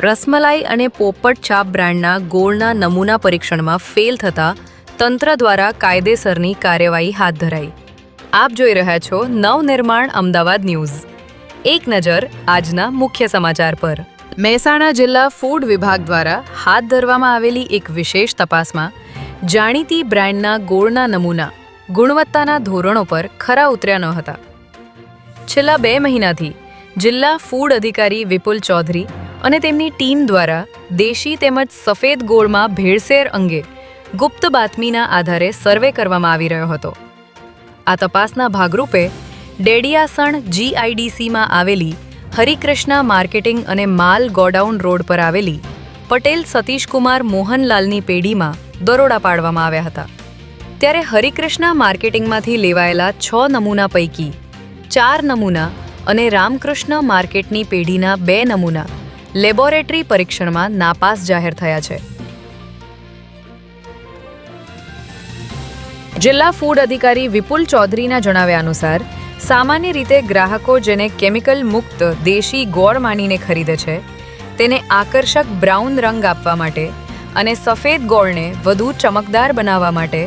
રસમલાઈ અને પોપટ છાપ બ્રાન્ડના ગોળના નમૂના પરીક્ષણમાં ફેલ થતા તંત્ર દ્વારા કાયદેસરની કાર્યવાહી હાથ ધરાઈ. આપ જોઈ રહ્યા છો નવનિર્માણ અમદાવાદ ન્યૂઝ. એક નજર આજના મુખ્ય સમાચાર પર. મહેસાણા જિલ્લા ફૂડ વિભાગ દ્વારા હાથ ધરવામાં આવેલી એક વિશેષ તપાસમાં જાણીતી બ્રાન્ડના ગોળના નમૂના ગુણવત્તાના ધોરણો પર ખરા ઉતર્યા ન હતા. છેલ્લા 2 મહિનાથી જિલ્લા ફૂડ અધિકારી વિપુલ ચૌધરી અને તેમની ટીમ દ્વારા દેશી તેમજ સફેદ ગોળમાં ભેળસેળ અંગે ગુપ્ત બાતમીના આધારે સર્વે કરવામાં આવી રહ્યો હતો. આ તપાસના ભાગરૂપે ડેડિયાસણ GIDCમાં આવેલી હરિકૃષ્ણા માર્કેટિંગ અને માલ ગોડાઉન રોડ પર આવેલી પટેલ સતીશકુમાર મોહનલાલની પેઢીમાં દરોડા પાડવામાં આવ્યા હતા. ત્યારે હરિકૃષ્ણા માર્કેટિંગમાંથી લેવાયેલા 6 નમૂના પૈકી 4 નમૂના અને રામકૃષ્ણ માર્કેટની પેઢીના 2 નમૂના લેબોરેટરી પરીક્ષણમાં નાપાસ જાહેર થયા છે. જિલ્લા ફૂડ અધિકારી વિપુલ ચૌધરીના જણાવ્યા અનુસાર સામાન્ય રીતે ગ્રાહકો જેને કેમિકલ મુક્ત દેશી ગોળ માનીને ખરીદે છે તેને આકર્ષક બ્રાઉન રંગ આપવા માટે અને સફેદ ગોળને વધુ ચમકદાર બનાવવા માટે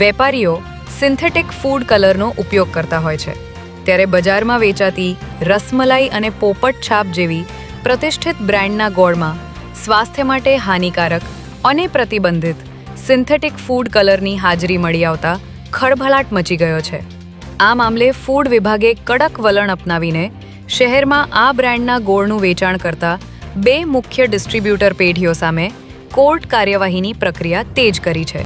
વેપારીઓ સિન્થેટિક ફૂડ કલરનો ઉપયોગ કરતા હોય છે. ત્યારે બજારમાં વેચાતી રસમલાઈ અને પોપટ છાપ જેવી પ્રતિષ્ઠિત બ્રાન્ડના ગોળમાં સ્વાસ્થ્ય માટે હાનિકારક અને પ્રતિબંધિત સિન્થેટિક ફૂડ કલરની હાજરી મળી આવતા ખળભળાટ મચી ગયો છે. આ મામલે ફૂડ વિભાગે કડક વલણ અપનાવીને શહેરમાં આ બ્રાન્ડના ગોળનું વેચાણ કરતા 2 મુખ્ય ડિસ્ટ્રીબ્યુટર પેઢીઓ સામે કોર્ટ કાર્યવાહીની પ્રક્રિયા તેજ કરી છે.